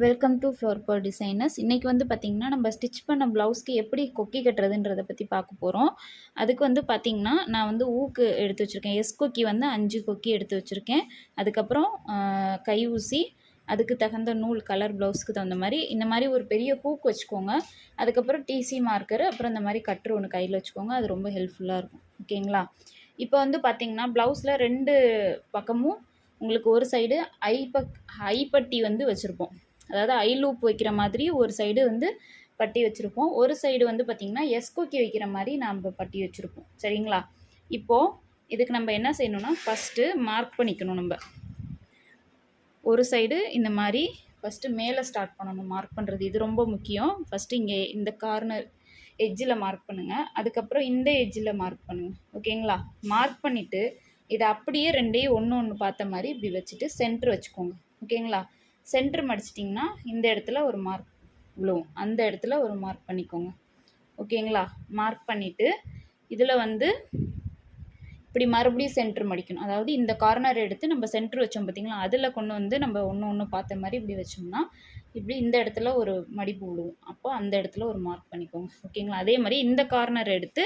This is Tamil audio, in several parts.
Welcome to floor per designers. இன்றைக்கி வந்து பார்த்திங்கன்னா நம்ம ஸ்டிச் பண்ண ப்ளவுஸ்க்கு எப்படி கொக்கி கட்டுறதுன்றதை பற்றி பார்க்க போகிறோம். அதுக்கு வந்து பார்த்திங்கன்னா நான் வந்து ஊக்கு எடுத்து வச்சுருக்கேன். கொக்கி வந்து 5 கொக்கி எடுத்து வச்சுருக்கேன். அதுக்கப்புறம் கை ஊசி, அதுக்கு தகுந்த நூல், கலர் ப்ளவுஸ்க்கு தகுந்த மாதிரி இந்த மாதிரி ஒரு பெரிய ஹூக் வச்சுக்கோங்க. அதுக்கப்புறம் டிசி மார்க்கரு, அப்புறம் இந்த மாதிரி கட்ரு ஒன்று கையில் வச்சுக்கோங்க. அது ரொம்ப ஹெல்ப்ஃபுல்லாக இருக்கும். ஓகேங்களா? இப்போ வந்து பார்த்திங்கன்னா ப்ளவுஸில் 2 பக்கமும் உங்களுக்கு ஒரு சைடு ஐப்பட்டி வந்து வச்சுருப்போம். அதாவது ஐ லூப் வைக்கிற மாதிரி ஒரு சைடு வந்து பட்டி வச்சுருப்போம். ஒரு சைடு வந்து பார்த்திங்கன்னா கொக்கி வைக்கிற மாதிரி நம்ம பட்டி வச்சுருப்போம். சரிங்களா? இப்போது இதுக்கு நம்ம என்ன செய்யணும்னா ஃபஸ்ட்டு மார்க் பண்ணிக்கணும். நம்ம ஒரு சைடு இந்த மாதிரி ஃபஸ்ட்டு மேலே ஸ்டார்ட் பண்ணணும் மார்க் பண்ணுறது. இது ரொம்ப முக்கியம். ஃபஸ்ட்டு இங்கே இந்த கார்னர் எட்ஜில் மார்க் பண்ணுங்கள். அதுக்கப்புறம் இந்த எட்ஜில் மார்க் பண்ணுங்கள். ஓகேங்களா? மார்க் பண்ணிவிட்டு இதை அப்படியே ரெண்டையும் ஒன்று பார்த்த மாதிரி இப்படி வச்சுட்டு சென்ட்ரு வச்சுக்கோங்க. ஓகேங்களா? சென்ட்ரு மடிச்சிட்டிங்கன்னா இந்த இடத்துல ஒரு மார்க் விழுவும். அந்த இடத்துல ஒரு மார்க் பண்ணிக்கோங்க. ஓகேங்களா? மார்க் பண்ணிவிட்டு இதில் வந்து இப்படி மறுபடியும் சென்ட்ரு மடிக்கணும். அதாவது இந்த கார்னர் எடுத்து நம்ம சென்ட்ரு வச்சோம் பார்த்திங்களா, அதில் கொண்டு வந்து நம்ம ஒன்று பார்த்த மாதிரி இப்படி வச்சோம்னா இப்படி இந்த இடத்துல ஒரு மடிப்பு விழுவும். அப்போ அந்த இடத்துல ஒரு மார்க் பண்ணிக்கோங்க. ஓகேங்களா? அதே மாதிரி இந்த கார்னர் எடுத்து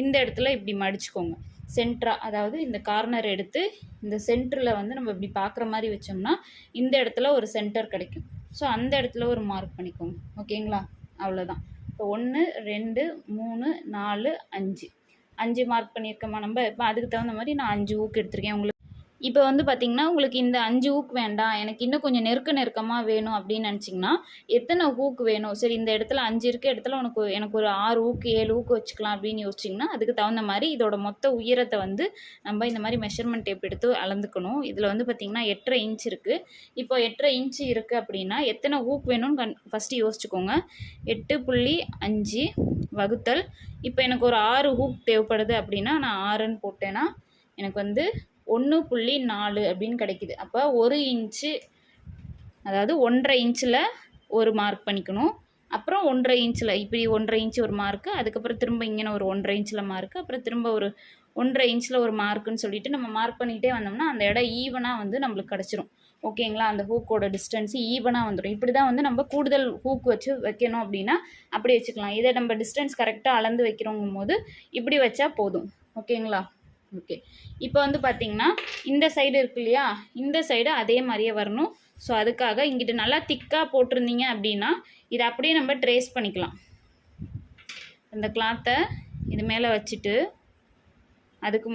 இந்த இடத்துல இப்படி மடிச்சுக்கோங்க. சென்ட்ராக, அதாவது இந்த கார்னர் எடுத்து இந்த சென்டரில் வந்து நம்ம இப்படி பார்க்குற மாதிரி வச்சோம்னா இந்த இடத்துல ஒரு சென்டர் கிடைக்கும். ஸோ அந்த இடத்துல ஒரு மார்க் பண்ணிக்கோங்க. ஓகேங்களா? அவ்வளோதான். இப்போ 1 2 3 4 5 மார்க் பண்ணியிருக்கோமா நம்ம. இப்போ அதுக்கு தகுந்த மாதிரி நான் 5 ஊக்கு எடுத்திருக்கேன். உங்களுக்கு இப்போ வந்து பார்த்திங்கன்னா உங்களுக்கு இந்த 5 ஊக்கு வேண்டாம், எனக்கு இன்னும் கொஞ்சம் நெருக்கமாக வேணும் அப்படின்னு நினச்சிங்கன்னா எத்தனை ஊக்கு வேணும், சரி இந்த இடத்துல 5 இருக்க இடத்துல எனக்கு ஒரு 6 ஊக்கு 7 ஊக்கு வச்சுக்கலாம் அப்படின்னு யோசிச்சிங்கன்னா அதுக்கு தகுந்த மாதிரி இதோட மொத்த உயரத்தை வந்து நம்ம இந்த மாதிரி மெஷர்மெண்ட் டேப் எடுத்து அளந்துக்கணும். இதில் வந்து பார்த்திங்கன்னா 8.5 இன்ச் இருக்குது. இப்போ 8.5 இன்ச்சு இருக்குது அப்படின்னா எத்தனை ஊக்கு வேணும்னு ஃபஸ்ட்டு யோசிச்சுக்கோங்க. 8.5 வகுத்தல், இப்போ எனக்கு ஒரு 6 ஹூக் தேவைப்படுது அப்படின்னா நான் 6ன்னு போட்டேன்னா எனக்கு வந்து 1.4 அப்படின்னு கிடைக்குது. அப்போ 1 இன்ச்சு, அதாவது 1.5 இன்ச்சில் ஒரு மார்க் பண்ணிக்கணும். அப்புறம் 1.5 இன்ச்சில் இப்படி 1.5 இன்ச்சு ஒரு மார்க்கு, அதுக்கப்புறம் திரும்ப இங்கே ஒரு 1.5 இன்ச்சில் மார்க்கு, அப்புறம் திரும்ப ஒரு 1.5 இன்ச்சில் ஒரு மார்க்குன்னு சொல்லிட்டு நம்ம மார்க் பண்ணிகிட்டே வந்தோம்னா அந்த இடம் ஈவனாக வந்து நம்மளுக்கு கிடச்சிரும். ஓகேங்களா? அந்த ஹூக்கோட டிஸ்டன்ஸு ஈவனாக வந்துடும். இப்படி தான் வந்து நம்ம கூடுதல் ஹூக் வச்சு வைக்கணும் அப்படின்னா அப்படி வச்சுக்கலாம். இதை நம்ம டிஸ்டன்ஸ் கரெக்டாக அளந்து வைக்கிறோங்கும் போது இப்படி வச்சா போதும். ஓகேங்களா? ஓகே. இப்போ வந்து பார்த்திங்கன்னா இந்த சைடு இருக்கு இல்லையா, இந்த சைடு அதே மாதிரியே வரணும். ஸோ அதுக்காக இங்கிட்டு நல்லா திக்காக போட்டிருந்தீங்க அப்படின்னா இதை அப்படியே நம்ம ட்ரேஸ் பண்ணிக்கலாம். இந்த கிளாத்தை இது மேலே வச்சுட்டு அதுக்கு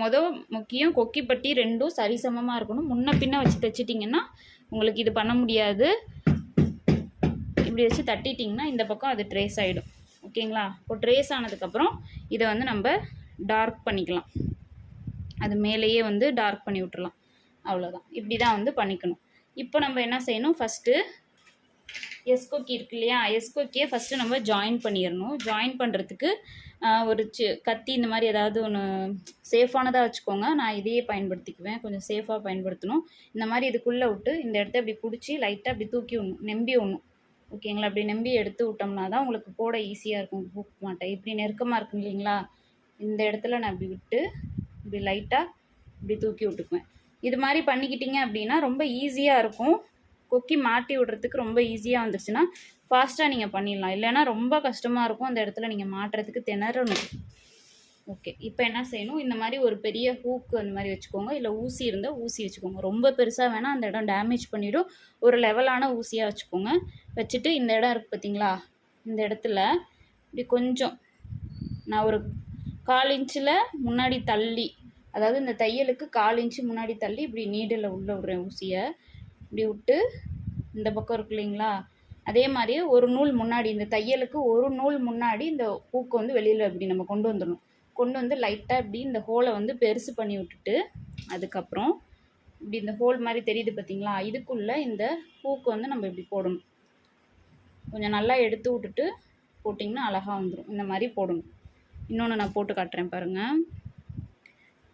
முக்கியம் கொக்கி பட்டி ரெண்டும் சரிசமமாக இருக்கணும். முன்ன பின்ன வச்சு தைச்சிட்டிங்கன்னா உங்களுக்கு இது பண்ண முடியாது. இப்படி வச்சு தட்டிட்டிங்கன்னா இந்த பக்கம் அது ட்ரேஸ் ஆகிடும். ஓகேங்களா? இப்போ ட்ரேஸ் ஆனதுக்கப்புறம் இதை வந்து நம்ம டார்க் பண்ணிக்கலாம். அது மேலேயே வந்து டார்க் பண்ணி விட்டுறலாம். அவ்வளோதான். இப்படி தான் வந்து பண்ணிக்கணும். இப்போ நம்ம என்ன செய்யணும், ஃபஸ்ட்டு கொக்கி இருக்கு இல்லையா, கொக்கியை ஃபஸ்ட்டு நம்ம ஜாயின் பண்ணிடணும். ஜாயின் பண்ணுறதுக்கு ஒரு கத்தி இந்த மாதிரி ஏதாவது ஒன்று சேஃபானதாக வச்சுக்கோங்க. நான் இதையே பயன்படுத்திக்குவேன். கொஞ்சம் சேஃபாக பயன்படுத்தணும். இந்த மாதிரி இதுக்குள்ளே விட்டு இந்த இடத்த இப்படி பிடிச்சி லைட்டாக அப்படி தூக்கி விடணும், நெம்பி விடணும். ஓகேங்களா? அப்படி நெம்பி எடுத்து விட்டோம்னா தான் உங்களுக்கு போட ஈஸியாக இருக்கும். ஹூக் மாட்டேன் இப்படி நெருக்கமாக இருக்கும் இல்லைங்களா, இந்த இடத்துல நான் இப்படி விட்டு இப்படி லைட்டாக இப்படி தூக்கி விட்டுக்குவேன். இது மாதிரி பண்ணிக்கிட்டிங்க அப்படின்னா ரொம்ப ஈஸியாக இருக்கும். கொக்கி மாட்டி விடுறதுக்கு ரொம்ப ஈஸியாக வந்துருச்சுன்னா ஃபாஸ்ட்டாக நீங்கள் பண்ணிடலாம். இல்லைன்னா ரொம்ப கஷ்டமாக இருக்கும். அந்த இடத்துல நீங்கள் மாட்டுறதுக்கு திணறணும். ஓகே. இப்போ என்ன செய்யணும், இந்த மாதிரி ஒரு பெரிய ஹூக்கு அந்த மாதிரி வச்சுக்கோங்க. இல்லை ஊசி இருந்தால் ஊசி வச்சுக்கோங்க. ரொம்ப பெருசாக வேணால் அந்த இடம் டேமேஜ் பண்ணிவிடும். ஒரு லெவலான ஊசியாக வச்சுக்கோங்க. வச்சுட்டு இந்த இடம் இருக்குது பார்த்தீங்களா, இந்த இடத்துல இப்படி கொஞ்சம் நான் ஒரு 1/4 இன்ச்சில் முன்னாடி தள்ளி, அதாவது இந்த தையலுக்கு 1/4 இன்ச்சு முன்னாடி தள்ளி இப்படி நீடில் உள்ளே விட்றேன் ஊசியை. இப்படி விட்டு இந்த பக்கம் இருக்கு இல்லைங்களா, அதே மாதிரியே ஒரு நூல் முன்னாடி, இந்த தையலுக்கு ஒரு நூல் முன்னாடி இந்த ஹூக்கை வந்து வெளியில் இப்படி நம்ம கொண்டு வந்துடணும். கொண்டு வந்து லைட்டாக இப்படி இந்த ஹோலை வந்து பெருசு பண்ணி விட்டுட்டு அதுக்கப்புறம் இப்படி இந்த ஹோல் மாதிரி தெரியுது பார்த்தீங்களா, இதுக்குள்ளே இந்த ஹூக்கை வந்து நம்ம இப்படி போடணும். கொஞ்சம் நல்லா எடுத்து விட்டுட்டு போட்டிங்கன்னா அழகாக வந்துடும். இந்த மாதிரி போடணும். இன்னொன்று நான் போட்டு காட்டுறேன் பாருங்கள்.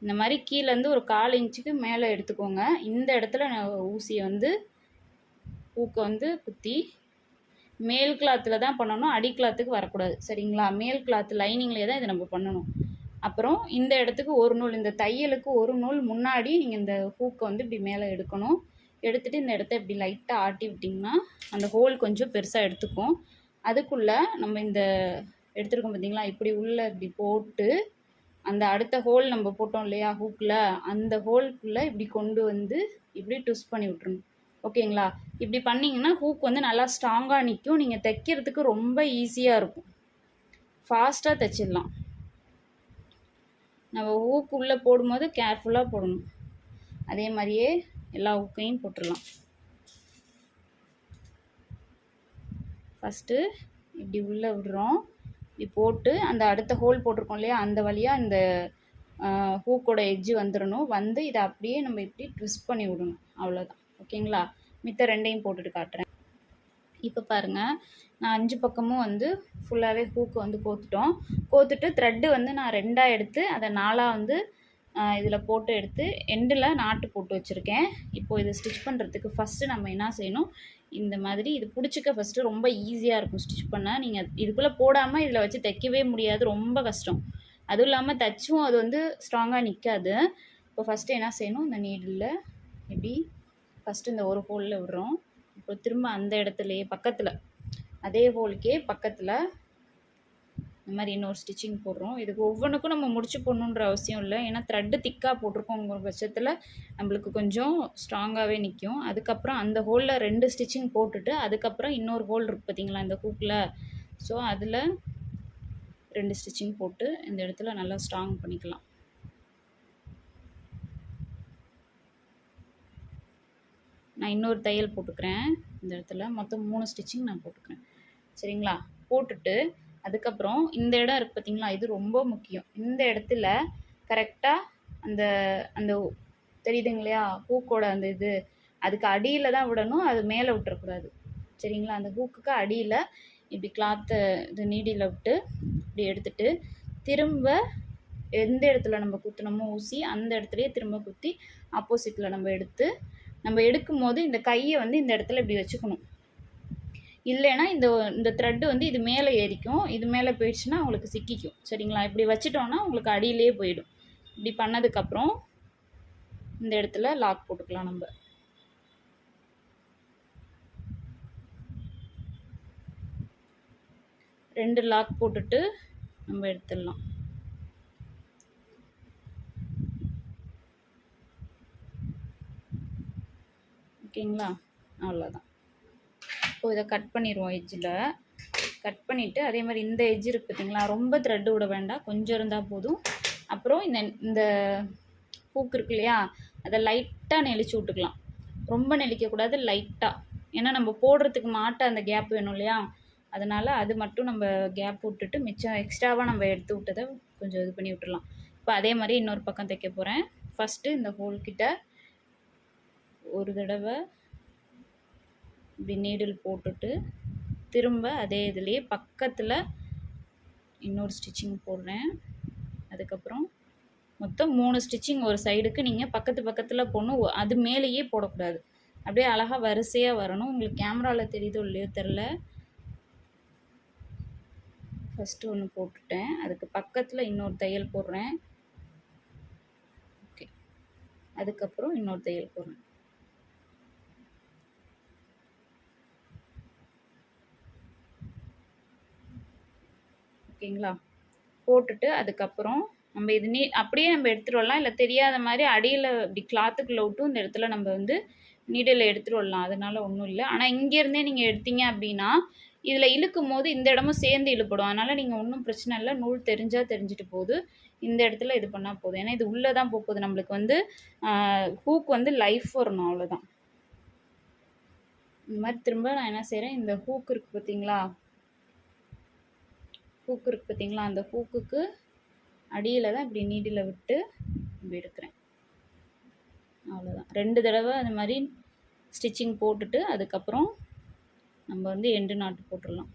இந்த மாதிரி கீழேருந்து ஒரு 1/4 இன்ச்சுக்கு மேலே எடுத்துக்கோங்க. இந்த இடத்துல ஊசியை வந்து ஹூக்கை வந்து குத்தி மேல் கிளாத்தில் தான் பண்ணணும், அடி கிளாத்துக்கு வரக்கூடாது. சரிங்களா? மேல் கிளாத்து லைனிங்லேயே தான் இதை நம்ம பண்ணணும். அப்புறம் இந்த இடத்துக்கு ஒரு நூல், இந்த தையலுக்கு ஒரு நூல் முன்னாடி நீங்கள் இந்த ஹூக்கை வந்து இப்படி மேலே எடுக்கணும். எடுத்துகிட்டு இந்த இடத்த இப்படி லைட்டாக ஆட்டி விட்டிங்கன்னா அந்த ஹோல் கொஞ்சம் பெருசாக எடுத்துக்கும். அதுக்குள்ளே நம்ம இந்த எடுத்துருக்கோம் பார்த்தீங்களா, இப்படி உள்ளே இப்படி போட்டு அந்த அடுத்த ஹோல் நம்ம போட்டோம் இல்லையா ஹூக்கில், அந்த ஹோல்குள்ளே இப்படி கொண்டு வந்து இப்படி ட்விஸ்ட் பண்ணி விட்ருணும். ஓகேங்களா? இப்படி பண்ணிங்கன்னா ஹூக் வந்து நல்லா ஸ்ட்ராங்காக நிற்கும். நீங்கள் தைக்கிறதுக்கு ரொம்ப ஈஸியாக இருக்கும். ஃபாஸ்ட்டாக தைச்சிடலாம். நம்ம ஹூக்கு உள்ளே போடும்போது கேர்ஃபுல்லாக போடணும். அதே மாதிரியே எல்லா ஹூக்கையும் போட்டுடலாம். ஃபஸ்ட்டு இப்படி உள்ளே விடுறோம். இப்படி போட்டு அந்த அடுத்த ஹோல் போட்டிருக்கோம் இல்லையா, அந்த வழியாக இந்த ஹூக்கோட எட்ஜு வந்துடணும். வந்து இதை அப்படியே நம்ம இப்படி ட்விஸ்ட் பண்ணி விடணும். அவ்வளோதான். ஓகேங்களா? மித்த ரெண்டையும் போட்டுட்டு காட்டுறேன். இப்போ பாருங்கள், நான் 5 பக்கமும் வந்து ஃபுல்லாகவே ஹூக்கு வந்து கோத்துட்டோம். கோத்துட்டு த்ரெட்டு வந்து நான் 2ஆக எடுத்து அதை 4ஆக வந்து இதில் போட்டு எடுத்து எண்டில் நாட்டு போட்டு வச்சுருக்கேன். இப்போது இதை ஸ்டிச் பண்ணுறதுக்கு ஃபஸ்ட்டு நம்ம என்ன செய்யணும், இந்த மாதிரி இது பிடிச்சிக்க ஃபஸ்ட்டு ரொம்ப ஈஸியாக இருக்கும் ஸ்டிச் பண்ண. நீங்கள் இதுக்குள்ளே போடாமல் இதில் வச்சு தைக்கவே முடியாது, ரொம்ப கஷ்டம். அதுவும் இல்லாமல் தைச்சும் அது வந்து ஸ்ட்ராங்காக நிற்காது. இப்போ ஃபஸ்ட்டு என்ன செய்யணும், இந்த நீடில் இப்படி ஃபஸ்ட்டு இந்த ஒரு ஹோலில் விடுறோம். இப்போ திரும்ப அந்த இடத்துலையே பக்கத்தில் அதே ஹோலுக்கே பக்கத்தில் இந்த மாதிரி இன்னொரு ஸ்டிச்சிங் போடுறோம். இதுக்கு ஒவ்வொன்றுக்கும் நம்ம முடிச்சு போடணுன்ற அவசியம் இல்லை. ஏன்னா த்ரெட்டு திக்காக போட்டிருக்கோங்கிற பட்சத்தில் நம்மளுக்கு கொஞ்சம் ஸ்ட்ராங்காகவே நிற்கும். அதுக்கப்புறம் அந்த ஹோலில் 2 ஸ்டிச்சிங் போட்டுட்டு அதுக்கப்புறம் இன்னொரு ஹோல் இருக்குது பார்த்தீங்களா இந்த ஹூக்கில், ஸோ அதில் 2 ஸ்டிச்சிங் போட்டு இந்த இடத்துல நல்லா ஸ்ட்ராங் பண்ணிக்கலாம். நான் இன்னொரு தையல் போட்டுக்கிறேன். இந்த இடத்துல மொத்தம் 3 ஸ்டிச்சிங் நான் போட்டுக்கிறேன். சரிங்களா? போட்டுட்டு அதுக்கப்புறம் இந்த இடம் இருக்குது பார்த்தீங்களா, இது ரொம்ப முக்கியம். இந்த இடத்துல கரெக்டாக அந்த அந்த தெரியுதுங்க இல்லையா ஹூக்கோட அந்த இது, அதுக்கு அடியில் தான் விடணும், அது மேலே விட்டுறக்கூடாது. சரிங்களா? அந்த ஹூக்குக்கு அடியில் இப்படி கிளாத்தை இது நீடியில் விட்டு இப்படி எடுத்துட்டு திரும்ப எந்த இடத்துல நம்ம குத்தினமோ ஊசி அந்த இடத்துலையே திரும்ப குத்தி ஆப்போசிட்டில் நம்ம எடுக்கும் போது இந்த கையை வந்து இந்த இடத்துல இப்படி வச்சுக்கணும். இல்லைன்னா இந்த த்ரெட்டு வந்து இது மேலே ஏறிக்கும். இது மேலே போயிடுச்சுன்னா உங்களுக்கு சிக்கிக்கும். சரிங்களா? இப்படி வச்சிட்டோன்னா உங்களுக்கு அடியிலே போயிடும். இப்படி பண்ணதுக்கப்புறம் இந்த இடத்துல லாக் போட்டுக்கலாம். நம்ம 2 லாக் போட்டுட்டு நம்ம எடுத்துடலாம். ஓகேங்களா? அவ்வளோதான். இப்போ இதை கட் பண்ணிடுவோம். எட்ஜில் கட் பண்ணிவிட்டு அதே மாதிரி இந்த எட்ஜ் இருக்குது பார்த்தீங்களா, ரொம்ப த்ரெட்டு விட வேண்டாம், கொஞ்சம் இருந்தால் போதும். அப்புறம் இந்த ஹூக் இருக்கு இல்லையா, அதை லைட்டாக நெளிச்சு விட்டுக்கலாம். ரொம்ப நெளிக்கக்கூடாது, லைட்டாக. ஏன்னா நம்ம போடுறதுக்கு மாட்ட அந்த கேப் வேணும் இல்லையா, அதனால் அது மட்டும் நம்ம கேப் விட்டுட்டு மிச்சம் எக்ஸ்ட்ராவாக நம்ம எடுத்து விட்டதை கொஞ்சம் இது பண்ணி விட்டுடலாம். இப்போ அதே மாதிரி இன்னொரு பக்கம் தைக்க போகிறேன். ஃபஸ்ட்டு இந்த ஹோல்கிட்ட ஒரு தடவை இப்படி நீடில் போட்டுட்டு திரும்ப அதே இதுலேயே பக்கத்தில் இன்னொரு ஸ்டிச்சிங் போடுறேன். அதுக்கப்புறம் மொத்தம் 3 ஸ்டிச்சிங் ஒரு சைடுக்கு நீங்கள் பக்கத்தில் போடணும். அது மேலேயே போடக்கூடாது, அப்படியே அழகாக வரிசையாக வரணும். உங்களுக்கு கேமராவில் தெரியுதோ இல்லையோ தெரில. ஃபஸ்ட்டு ஒன்று போட்டுட்டேன், அதுக்கு பக்கத்தில் இன்னொரு தையல் போடுறேன். ஓகே, அதுக்கப்புறம் இன்னொரு தையல் போடுறேன். ஓகேங்களா? போட்டுட்டு அதுக்கப்புறம் நம்ம இது அப்படியே நம்ம எடுத்துகிட்டு வரலாம், இல்லை தெரியாத மாதிரி அடியில் இப்படி கிளாத்துக்குள்ளே விட்டும் இந்த இடத்துல நம்ம வந்து நீடில் எடுத்துகிட்டு வரலாம். அதனால் ஒன்றும் இல்லை. ஆனால் இங்கேருந்தே நீங்கள் எடுத்தீங்க அப்படின்னா இதில் இழுக்கும் போது இந்த இடமும் சேர்ந்து இழுப்படும். அதனால் நீங்கள் ஒன்றும் பிரச்சனை இல்லை, நூல் தெரிஞ்சால் தெரிஞ்சுட்டு போகுது. இந்த இடத்துல இது பண்ணால் போதும். ஏன்னா இது உள்ளே தான் போகுது. நம்மளுக்கு வந்து ஹூக் வந்து லைஃப் வரணும், அவ்வளோதான். இந்த மாதிரி திரும்ப நான் என்ன செய்கிறேன், இந்த ஹூக் இருக்குது பார்த்தீங்களா, அந்த ஹூக்குக்கு அடியில் தான் இப்படி நீடில் விட்டு இப்படி எடுக்கிறேன். அவ்வளோதான். 2 தடவை அந்த மாதிரி ஸ்டிச்சிங் போட்டுட்டு அதுக்கப்புறம் நம்ம வந்து எண்டு நாட்டு போட்டுடலாம்.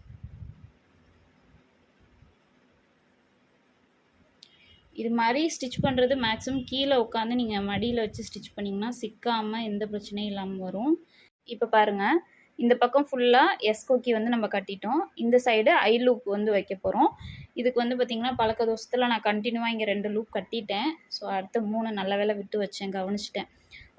இது மாதிரி ஸ்டிச் பண்ணுறது மேக்ஸிமம் கீழே உட்காந்து நீங்கள் மடியில் வச்சு ஸ்டிச் பண்ணிங்கன்னா சிக்காமல் எந்த பிரச்சனையும் இல்லாமல் வரும். இப்போ பாருங்கள், இந்த பக்கம் ஃபுல்லாக எஸ் கொக்கி வந்து நம்ம கட்டிட்டோம். இந்த சைடு ஐ லூப் வந்து வைக்க போகிறோம். இதுக்கு வந்து பார்த்திங்கன்னா பழக்க தோஷத்தில் நான் கண்டினியூவாக இங்கே 2 லூப் கட்டிட்டேன். ஸோ அடுத்த 3 நல்ல வேலை விட்டு வச்சேன், கவனிச்சிட்டேன்.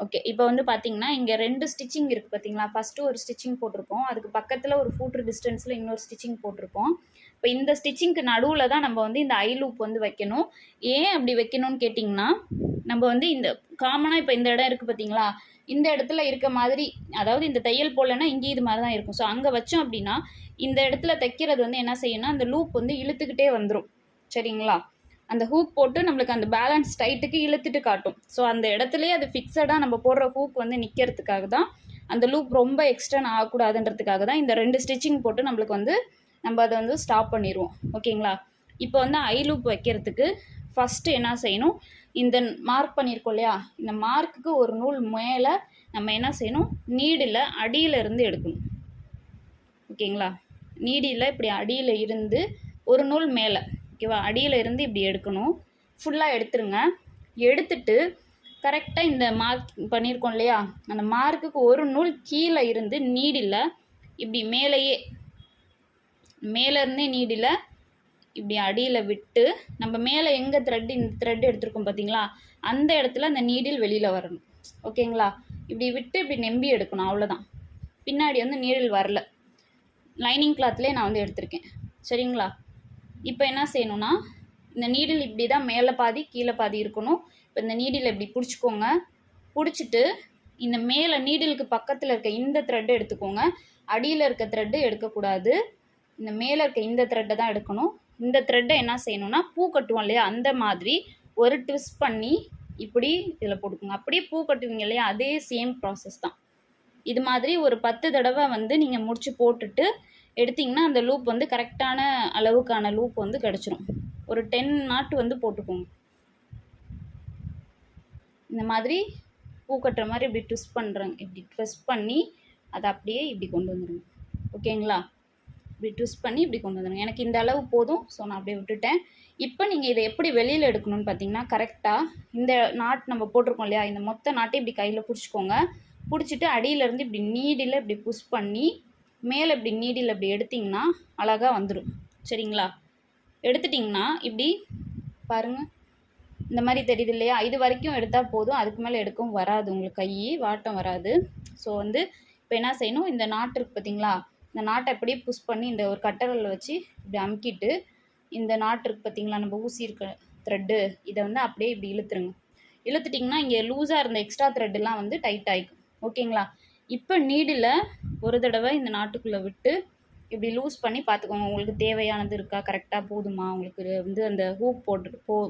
ஓகே, இப்போ வந்து பார்த்திங்கன்னா இங்கே 2 ஸ்டிச்சிங் இருக்குது பார்த்தீங்களா. ஃபஸ்ட்டு ஒரு ஸ்டிச்சிங் போட்டிருக்கோம், அதுக்கு பக்கத்தில் ஒரு ஃபூட்ரு டிஸ்டன்ஸில் இன்னொரு ஸ்டிச்சிங் போட்டிருக்கோம். இப்போ இந்த ஸ்டிச்சிங்க்கு நடுவில் தான் நம்ம வந்து இந்த ஐ லூப் வந்து வைக்கணும். ஏன் அப்படி வைக்கணும்னு கேட்டிங்கன்னா, நம்ம வந்து இந்த காமனாக இப்போ இந்த இடம் இருக்குது பார்த்தீங்களா, இந்த இடத்துல இருக்க மாதிரி, அதாவது இந்த தையல் போடலைன்னா இங்கே இது மாதிரி தான் இருக்கும். ஸோ அங்கே வச்சோம் அப்படின்னா இந்த இடத்துல தைக்கிறது வந்து என்ன செய்யணும்னா அந்த லூப் வந்து இழுத்துக்கிட்டே வந்துடும். சரிங்களா, அந்த ஹூக் போட்டு நம்மளுக்கு அந்த பேலன்ஸ் டைட்டுக்கு இழுத்துட்டு காட்டும். ஸோ அந்த இடத்துலையே அது ஃபிக்ஸடாக நம்ம போடுற ஹூக் வந்து நிற்கிறதுக்காக தான், அந்த லூப் ரொம்ப எக்ஸ்டர்ன் ஆகக்கூடாதுன்றதுக்காக தான் இந்த 2 ஸ்டிச்சிங் போட்டு நம்மளுக்கு வந்து நம்ம அதை வந்து ஸ்டாப் பண்ணிடுவோம். ஓகேங்களா, இப்போ வந்து ஐ லூப் வைக்கிறதுக்கு ஃபஸ்ட்டு என்ன செய்யணும், இந்த மார்க் பண்ணியிருக்கோம் இல்லையா, இந்த மார்க்குக்கு ஒரு நூல் மேலே நம்ம என்ன செய்யணும், நீடில் அடியில் இருந்து எடுக்கணும். ஓகேங்களா, நீடியில் இப்படி அடியில் இருந்து ஒரு நூல் மேலே, ஓகேவா, அடியில் இருந்து இப்படி எடுக்கணும். ஃபுல்லாக எடுத்துருங்க. எடுத்துட்டு கரெக்டாக இந்த மார்க் பண்ணியிருக்கோம் இல்லையா, அந்த மார்க்குக்கு ஒரு நூல் கீழே இருந்து நீடில் இப்படி மேலேயே, மேலேருந்தே நீடில் இப்படி அடியில் விட்டு, நம்ம மேலே எங்கே த்ரெட், இந்த த்ரெட் எடுத்துருக்கோம் பார்த்தீங்களா, அந்த இடத்துல அந்த நீடில் வெளியில் வரணும். ஓகேங்களா, இப்படி விட்டு இப்படி நெம்பி எடுக்கணும், அவ்வளோதான். பின்னாடி வந்து நீடில் வரல, லைனிங் கிளாத்லேயே நான் வந்து எடுத்திருக்கேன். சரிங்களா, இப்போ என்ன செய்யணும்னா, இந்த நீடில் இப்படி தான் மேலே பாதி கீழே பாதி இருக்கணும். இப்போ இந்த நீடில் இப்படி பிடிச்சிக்கோங்க. பிடிச்சிட்டு இந்த மேலே நீடிலுக்கு பக்கத்தில் இருக்க இந்த த்ரெட்டை எடுத்துக்கோங்க. அடியில் இருக்க த்ரெட்டு எடுக்கக்கூடாது, இந்த மேலே இருக்க இந்த த்ரெட்டை தான் எடுக்கணும். இந்த த்ரெட்டை என்ன செய்யணும்னா, பூ கட்டுவோம் இல்லையா, அந்த மாதிரி ஒரு ட்விஸ்ட் பண்ணி இப்படி இதில் போட்டுக்கோங்க. அப்படியே பூ கட்டுவீங்க இல்லையா, அதே சேம் ப்ராசஸ் தான். இது மாதிரி ஒரு 10 தடவை வந்து நீங்கள் முடிச்சு போட்டுட்டு எடுத்திங்கன்னா அந்த லூப் வந்து கரெக்டான அளவுக்கான லூப் வந்து கிடச்சிரும். ஒரு 10 நாட்டு வந்து போட்டுக்கோங்க. இந்த மாதிரி பூ கட்டுற மாதிரி இப்படி ட்விஸ்ட் பண்ணுறேங்க, இப்படி ட்விஸ்ட் பண்ணி அதை அப்படியே இப்படி கொண்டு வந்துடுங்க. ஓகேங்களா, இப்படி ட்விஸ்ட் பண்ணி இப்படி கொண்டு வந்துடுங்க. எனக்கு இந்த அளவு போதும், ஸோ நான் அப்படியே விட்டுட்டேன். இப்போ நீங்கள் இதை எப்படி வெளியில் எடுக்கணும்னு பார்த்தீங்கன்னா, கரெக்டாக இந்த நாட் நம்ம போட்டிருக்கோம் இல்லையா, இந்த மொத்த நாட்டை இப்படி கையில் பிடிச்சிக்கோங்க. பிடிச்சிட்டு அடியிலேருந்து இப்படி நீடில் இப்படி புஷ் பண்ணி மேலே இப்படி நீடில் இப்படி எடுத்திங்கன்னா அழகாக வந்துடும். சரிங்களா, எடுத்துட்டிங்கன்னா இப்படி பாருங்கள், இந்த மாதிரி தெரியுது இல்லையா, இது வரைக்கும் எடுத்தால் போதும், அதுக்கு மேலே எடுக்கவும் வராது, உங்களுக்கு கை வாட்டம் வராது. ஸோ வந்து இப்போ என்ன செய்யணும், இந்த நாட்டு இருக்குது பார்த்தீங்களா, இந்த நாட்டை அப்படியே புஷ் பண்ணி இந்த ஒரு கட்டரில் வச்சு இப்படி அமுக்கிட்டு, இந்த நாட்டு இருக்குது பார்த்தீங்களா, நம்ம ஊசி இருக்க த்ரெட்டு, இதை வந்து அப்படியே இப்படி இழுத்துருங்க. இழுத்துட்டிங்கன்னா இங்கே லூஸாக இருந்த எக்ஸ்ட்ரா த்ரெட்டெல்லாம் வந்து டைட் ஆகிக்கும். ஓகேங்களா, இப்போ நீடில் ஒரு தடவை இந்த நாட்டுக்குள்ளே விட்டு இப்படி லூஸ் பண்ணி பார்த்துக்கோங்க, உங்களுக்கு தேவையானது இருக்கா, கரெக்டாக போதுமா, உங்களுக்கு வந்து அந்த ஹூக்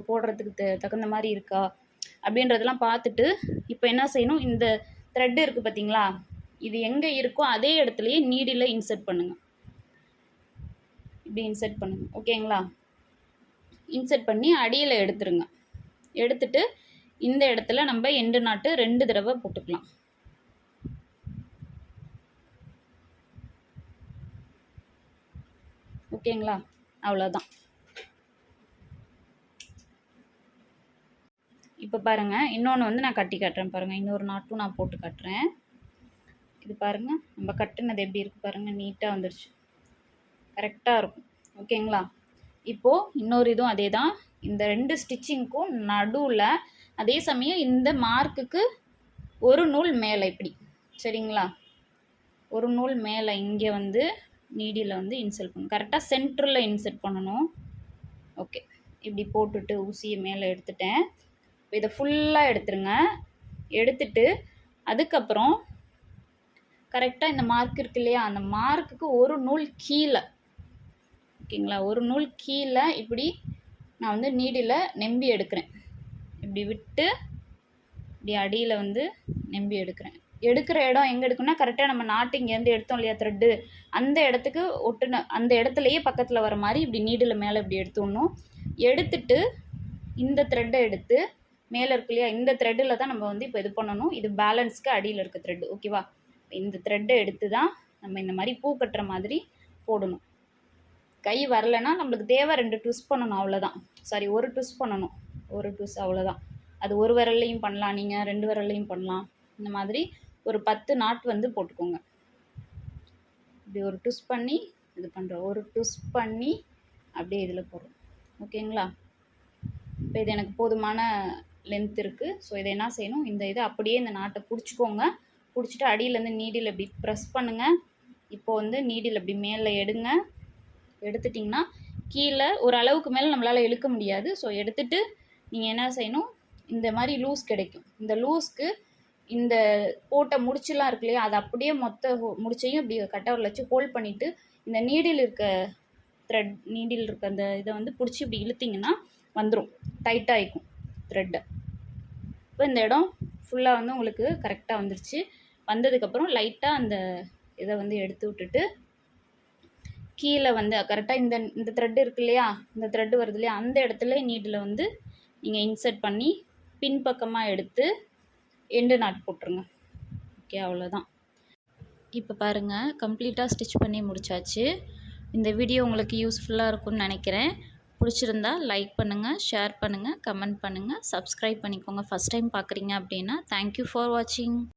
போடுறதுக்கு தகுந்த மாதிரி இருக்கா அப்படின்றதெல்லாம் பார்த்துட்டு, இப்போ என்ன செய்யணும், இந்த த்ரெட்டு இருக்குது பார்த்தீங்களா, இது எங்கே இருக்கோ அதே இடத்துலையே நீடில் இன்சர்ட் பண்ணுங்கள். இப்படி இன்சர்ட் பண்ணுங்கள். ஓகேங்களா, இன்சர்ட் பண்ணி அடியில் எடுத்துருங்க. எடுத்துட்டு இந்த இடத்துல நம்ம எண்டு நாட்டு 2 தடவை போட்டுக்கலாம். ஓகேங்களா, அவ்வளோதான். இப்போ பாருங்கள், இன்னொன்று வந்து நான் கட்டி காட்டுறேன் பாருங்கள், இன்னொரு நாட்டும் நான் போட்டு காட்டுறேன். இது பாருங்கள், நம்ம கட்டுனது எப்படி இருக்குது பாருங்கள், நீட்டாக வந்துடுச்சு, கரெக்டாக இருக்கும். ஓகேங்களா, இப்போது இன்னொரு இதுவும் அதே தான், இந்த 2 ஸ்டிச்சிங்க்கும் நடுவில் அதே சமயம் இந்த மார்க்குக்கு ஒரு நூல் மேலே இப்படி, சரிங்களா, ஒரு நூல் மேலே இங்கே வந்து நீடியில் வந்து இன்சர்ட் பண்ணணும், கரெக்டாக சென்டரில் இன்சர்ட் பண்ணணும். ஓகே, இப்படி போட்டுட்டு ஊசியை மேலே எடுத்துட்டேன். இப்போ இதை ஃபுல்லாக எடுத்துருங்க. எடுத்துட்டு அதுக்கப்புறம் கரெக்டாக இந்த மார்க் இருக்கு இல்லையா, அந்த மார்க்குக்கு ஒரு நூல் கீழே, ஓகேங்களா, ஒரு நூல் கீழே இப்படி நான் வந்து நீடில் நெம்பி எடுக்கிறேன். இப்படி விட்டு இப்படி அடியில் வந்து நெம்பி எடுக்கிறேன். எடுக்கிற இடம் எங்கே எடுக்கணும்னா, கரெக்டாக நம்ம நாட்டு இங்கேருந்து எடுத்தோம் இல்லையா த்ரெட்டு, அந்த இடத்துக்கு ஒட்டுன அந்த இடத்துலையே பக்கத்தில் வர மாதிரி இப்படி நீடில் மேலே இப்படி எடுத்துடணும். எடுத்துட்டு இந்த த்ரெட்டை எடுத்து மேலே இருக்கு இல்லையா, இந்த த்ரெட்டில் தான் நம்ம வந்து இப்போ இது பண்ணணும். இது பேலன்ஸ்க்கு அடியில் இருக்க த்ரெட்டு. ஓகேவா, இந்த த்ரெட்டை எடுத்து தான் நம்ம இந்த மாதிரி பூ கட்டுற மாதிரி போடணும். கை வரலைன்னா நம்மளுக்கு தேவை 2 ட்விஸ்ட் பண்ணணும், அவ்வளோதான். சாரி, ஒரு ட்விஸ்ட் பண்ணணும், ஒரு ட்விஸ்ட், அவ்வளோதான். அது ஒரு விரல்லையும் பண்ணலாம், நீங்கள் 2 விரல்லையும் பண்ணலாம். இந்த மாதிரி ஒரு 10 நாட் வந்து போட்டுக்கோங்க. இப்படி ஒரு ட்விஸ்ட் பண்ணி இது பண்ணுறோம். ஒரு ட்விஸ்ட் பண்ணி அப்படியே இதில் போடுறோம். ஓகேங்களா? இப்போ இது எனக்கு போதுமான லென்த் இருக்குது. ஸோ இதை என்ன செய்யணும், இந்த இதை அப்படியே இந்த நாட்டை பிடிச்சிக்கோங்க. பிடிச்சிட்டு அடியிலேருந்து நீடில் இப்படி ப்ரெஸ் பண்ணுங்கள். இப்போ வந்து நீடில் இப்படி மேலே எடுங்க. எடுத்துட்டிங்கன்னா கீழே ஒரு அளவுக்கு மேலே நம்மளால் இழுக்க முடியாது. ஸோ எடுத்துகிட்டு நீங்கள் என்ன செய்யணும், இந்த மாதிரி லூஸ் கிடைக்கும். இந்த லூஸ்க்கு இந்த போட்ட முடிச்சுலாம் இருக்கு இல்லையா, அதை அப்படியே மொத்த முடிச்சையும் இப்படி கட்டவரில் வச்சு ஹோல்ட் பண்ணிவிட்டு இந்த நீடில் இருக்க நீடில் இருக்க அந்த இதை வந்து பிடிச்சி இப்படி இழுத்திங்கன்னா வந்துடும், டைட்டாக ஆகிக்கும் த்ரெட்டை. இப்போ இந்த இடம் ஃபுல்லாக வந்து உங்களுக்கு கரெக்டாக வந்துடுச்சு. வந்ததுக்கப்புறம் லைட்டாக அந்த இதை வந்து எடுத்து விட்டுட்டு கீழே வந்து கரெக்டாக இந்த த்ரெட் இருக்கு இல்லையா, இந்த த்ரெட்டு வருது இல்லையா, அந்த இடத்துல நீடில் வந்து நீங்கள் இன்சர்ட் பண்ணி பின்பக்கமாக எடுத்து எண்டு நாட் போட்டுருங்க. ஓகே, அவ்வளோதான். இப்போ பாருங்கள், கம்ப்ளீட்டாக ஸ்டிச் பண்ணி முடிச்சாச்சு. இந்த வீடியோ உங்களுக்கு யூஸ்ஃபுல்லாக இருக்கும்னு நினைக்கிறேன். பிடிச்சிருந்தா லைக் பண்ணுங்கள், ஷேர் பண்ணுங்கள், கமெண்ட் பண்ணுங்கள், சப்ஸ்கிரைப் பண்ணிக்கோங்க. ஃபஸ்ட் டைம் பார்க்குறீங்க அப்படின்னா. தேங்க்யூ ஃபார் வாட்சிங்.